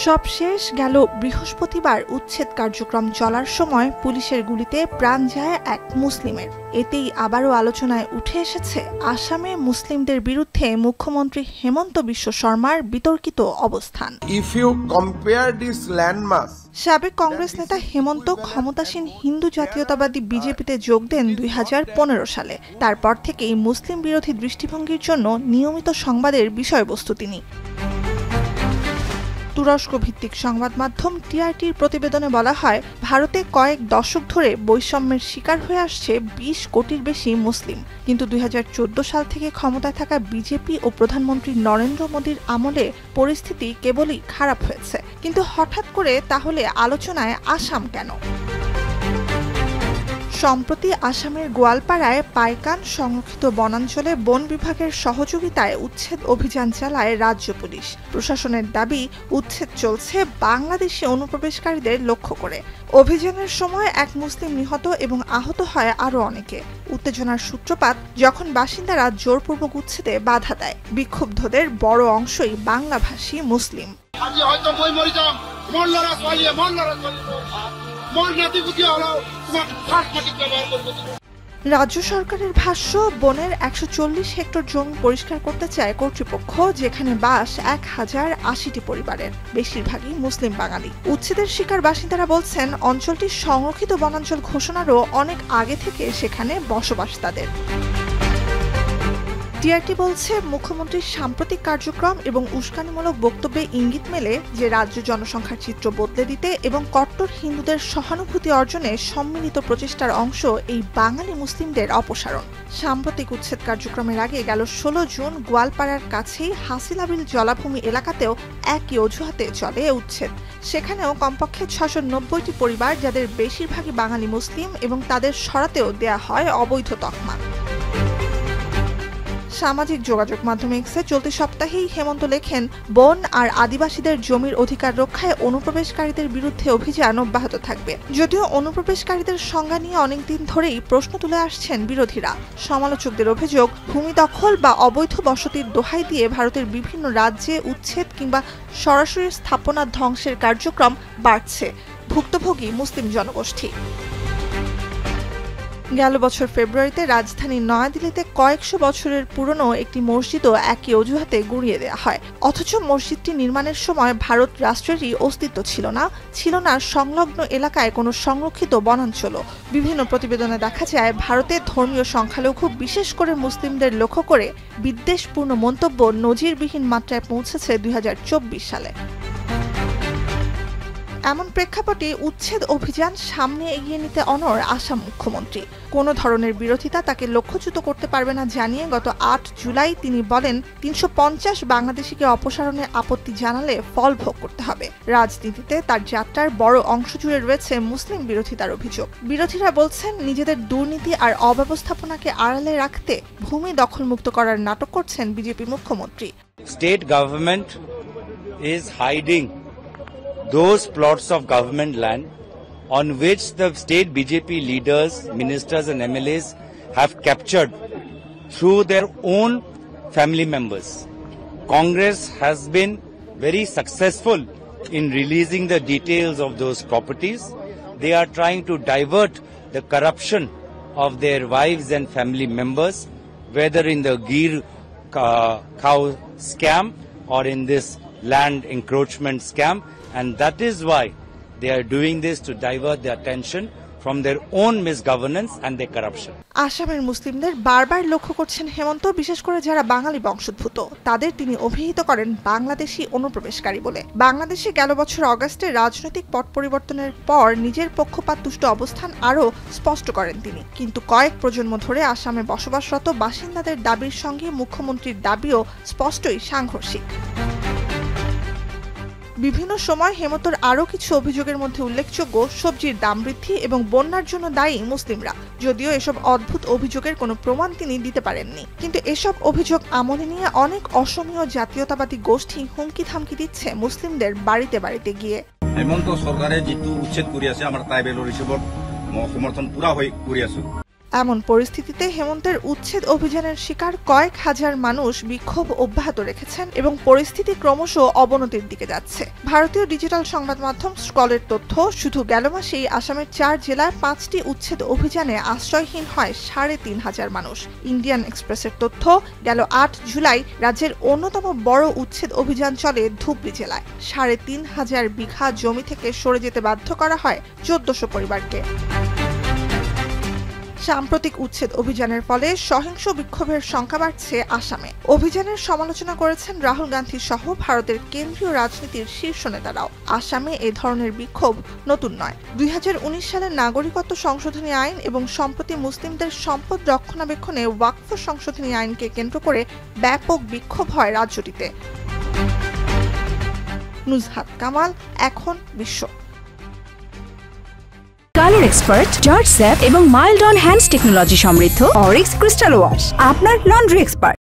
সবশেষ গেল বৃহস্পতিবার উচ্ছেদ কার্যক্রম চলার সময় পুলিশের গুলিতে প্রাণ যায় এক মুসলিমের। এতেই আবারও আলোচনায় উঠে এসেছে আসামে মুসলিমদের বিরুদ্ধে মুখ্যমন্ত্রী হেমন্ত বিশ্ব শর্মার বিতর্কিত অবস্থান। সাবেক কংগ্রেস নেতা হেমন্ত ক্ষমতাসীন হিন্দু জাতীয়তাবাদী বিজেপিতে যোগ দেন 2015 সালে। তারপর থেকেই মুসলিম বিরোধী দৃষ্টিভঙ্গির জন্য নিয়মিত সংবাদের বিষয়বস্তু তিনি। তুরস্ক ভিত্তিক সংবাদ মাধ্যম টিআরটির প্রতিবেদনে বলা হয়, ভারতে কয়েক দশক ধরে বৈষম্যের শিকার হয়ে আসছে 20 কোটির বেশি মুসলিম। কিন্তু 2014 সাল থেকে ক্ষমতায় থাকা বিজেপি ও প্রধানমন্ত্রী নরেন্দ্র মোদীর আমলে পরিস্থিতি কেবলই খারাপ হয়েছে। কিন্তু হঠাৎ করে তাহলে আলোচনায় আসাম কেন? সম্প্রতি আসামের গোয়ালপাড়ায় পাইকান সংরক্ষিত বনাঞ্চলে বন বিভাগের সহযোগিতায় উচ্ছেদ অভিযান চালায় রাজ্য পুলিশ। প্রশাসনের দাবি, উচ্ছেদ চলছে বাংলাদেশি অনুপ্রবেশকারীদের লক্ষ্য করে। অভিযানের সময় এক মুসলিম নিহত এবং আহত হয় আরও অনেকে। উত্তেজনার সূত্রপাত যখন বাসিন্দারা জোরপূর্বক উচ্ছেদে বাধা দেয়। বিক্ষুব্ধদের বড় অংশই বাংলাভাষী মুসলিম। রাজ্য সরকারের ভাষ্য, বনের 140 হেক্টর জমি পরিষ্কার করতে চায় কর্তৃপক্ষ, যেখানে বাস 1080টি পরিবারের, বেশিরভাগই মুসলিম বাঙালি। উচ্ছেদের শিকার বাসিন্দারা বলছেন, অঞ্চলটি সংরক্ষিত বনাঞ্চল ঘোষণারও অনেক আগে থেকে সেখানে বসবাস তাদের। টিআরটি বলছে, মুখ্যমন্ত্রীর সাম্প্রতিক কার্যক্রম এবং উস্কানিমূলক বক্তব্যে ইঙ্গিত মেলে যে রাজ্য জনসংখ্যার চিত্র বদলে দিতে এবং কট্টর হিন্দুদের সহানুভূতি অর্জনে সম্মিলিত প্রচেষ্টার অংশ এই বাঙালি মুসলিমদের অপসারণ। সাম্প্রতিক উচ্ছেদ কার্যক্রমের আগে গেল 16 জুন গোয়ালপাড়ার কাছেই হাসিলাবিল জলাভূমি এলাকাতেও একই অজুহাতে চলে উচ্ছেদ। সেখানেও কমপক্ষে 690টি পরিবার, যাদের বেশিরভাগই বাঙালি মুসলিম, এবং তাদের সরাতেও দেয়া হয় অবৈধ তকমা। সামাজিক যোগাযোগ মাধ্যম এক্সে চলতি সপ্তাহেই হেমন্ত লেখেন, বন আর আদিবাসীদের জমির অধিকার রক্ষায় অনুপ্রবেশকারীদের বিরুদ্ধে অভিযান অব্যাহত থাকবে। যদিও অনুপ্রবেশকারীদের সংজ্ঞা নিয়ে অনেকদিন ধরেই প্রশ্ন তুলে আসছেন বিরোধীরা। সমালোচকদের অভিযোগ, ভূমি দখল বা অবৈধ বসতির দোহাই দিয়ে ভারতের বিভিন্ন রাজ্যে উচ্ছেদ কিংবা সরাসরি স্থাপনা ধ্বংসের কার্যক্রম বাড়ছে ভুক্তভোগী মুসলিম জনগোষ্ঠী। গেল বছর ফেব্রুয়ারিতে রাজধানী নয়াদিল্লিতে কয়েকশো বছরের পুরনো একটি মসজিদও একই অজুহাতে গুঁড়িয়ে দেওয়া হয়। অথচ মসজিদটি নির্মাণের সময় ভারত রাষ্ট্রেরই অস্তিত্ব ছিল না সংলগ্ন এলাকায় কোনো সংরক্ষিত বনাঞ্চলও। বিভিন্ন প্রতিবেদনে দেখা যায়, ভারতে ধর্মীয় সংখ্যালঘু, বিশেষ করে মুসলিমদের লক্ষ্য করে বিদ্বেষপূর্ণ মন্তব্য নজিরবিহীন মাত্রায় পৌঁছেছে 2024 সালে। এমন প্রেক্ষাপটে উচ্ছেদ অভিযান সামনে এগিয়ে নিতে অনড় আসাম মুখ্যমন্ত্রী। কোনো ধরনের বিরোধিতা তাকে লক্ষ্যচ্যুত করতে পারবে না জানিয়ে গত 8 জুলাই তিনি বলেন, 350 বাংলাদেশিকে অপসারণে আপত্তি জানালে ফল ভোগ করতে হবে। রাজনীতিতে তার যাত্রার বড় অংশ জুড়ে রয়েছে মুসলিম বিরোধিতার অভিযোগ। বিরোধীরা বলছেন, নিজেদের দুর্নীতি আর অব্যবস্থাপনাকে আড়ালে রাখতে ভূমি দখলমুক্ত করার নাটক করছেন বিজেপি মুখ্যমন্ত্রী। State government is hiding those plots of government land on which the state BJP leaders, ministers and MLAs have captured through their own family members. Congress has been very successful in releasing the details of those properties. They are trying to divert the corruption of their wives and family members, whether in the Gir cow scam or in this land encroachment scam. And that is why they are doing this, to divert the attention from their own misgovernance and their corruption. আসামের মুসলিমদের বারবার লক্ষ্য করছেন হেমন্ত, বিশেষ করে যারা বাঙালি বংশোদ্ভূত। তাদের তিনি অভিহিত করেন বাংলাদেশি অনুপ্রবেশকারী বলে। বাংলাদেশে গেল বছর অগাস্টে রাজনৈতিক পট পরিবর্তনের পর নিজের পক্ষপাতদুষ্ট অবস্থান আরও স্পষ্ট করেন তিনি। কিন্তু কয়েক প্রজন্ম ধরে আসামে বসবাসরত বাসিন্দাদের দাবির সঙ্গে মুখ্যমন্ত্রীর দাবিও স্পষ্টই সাংঘর্ষিক। বিভিন্ন সময় হেমন্তর আরও কিছু অভিযোগের মধ্যে উল্লেখযোগ্য, সবজির দাম বৃদ্ধি এবং বন্যার জন্য দায়ী মুসলিমরা। যদিও এসব অদ্ভুত অভিযোগের কোনো প্রমাণ তিনি দিতে পারেননি। কিন্তু এসব অভিযোগ আমলে নিয়ে অনেক অসমীয় জাতীয়তাবাদী গোষ্ঠী হুমকি থামকি দিচ্ছে মুসলিমদের বাড়িতে বাড়িতে গিয়ে। হেমন্ত সরকারে যেটো উচ্ছেদ কৰি আছে, আমাৰ ট্ৰাইবেলৰ হিচাপত সমৰ্থন পুৰা হৈ কৰি আছো। এমন পরিস্থিতিতে হেমন্তের উচ্ছেদ অভিযানের শিকার কয়েক হাজার মানুষ বিক্ষোভ অব্যাহত রেখেছেন এবং পরিস্থিতি ক্রমশ অবনতির দিকে যাচ্ছে। ভারতীয় ডিজিটাল সংবাদ মাধ্যম স্ক্রলের তথ্য, শুধু গেল মাসেই আসামের 4 জেলার 5টি উচ্ছেদ অভিযানে আশ্রয়হীন হয় 3,500 মানুষ। ইন্ডিয়ান এক্সপ্রেসের তথ্য, গেল 8 জুলাই রাজ্যের অন্যতম বড় উচ্ছেদ অভিযান চলে ধুবড়ী জেলায়। 3,500 বিঘা জমি থেকে সরে যেতে বাধ্য করা হয় 1400 পরিবারকে। সাম্প্রতিক উচ্ছেদ অভিযানের ফলে সহিংস বিক্ষোভের সংখ্যা বাড়ছে আসামে। অভিযানের সমালোচনা করেছেন রাহুল গান্ধী সহ ভারতের কেন্দ্রীয় রাজনীতির শীর্ষ নেতারাও। আসামে এ ধরনের বিক্ষোভ নতুন নয়। 2019 সালের নাগরিকত্ব সংশোধনী আইন এবং সম্প্রতি মুসলিমদের সম্পদ রক্ষণাবেক্ষণে ওয়াকফ সংশোধনী আইনকে কেন্দ্র করে ব্যাপক বিক্ষোভ হয় রাজ্যটিতে। নুজহাত কামাল, এখন বিশ্ব। কালার এক্সপার্ট, জর্জ স্যাপ এবং মাইল্ড অন হ্যান্ডস টেকনোলজি সমৃদ্ধ অরিক্স ক্রিস্টাল ওয়াশ আপনার লন্ড্রি এক্সপার্ট।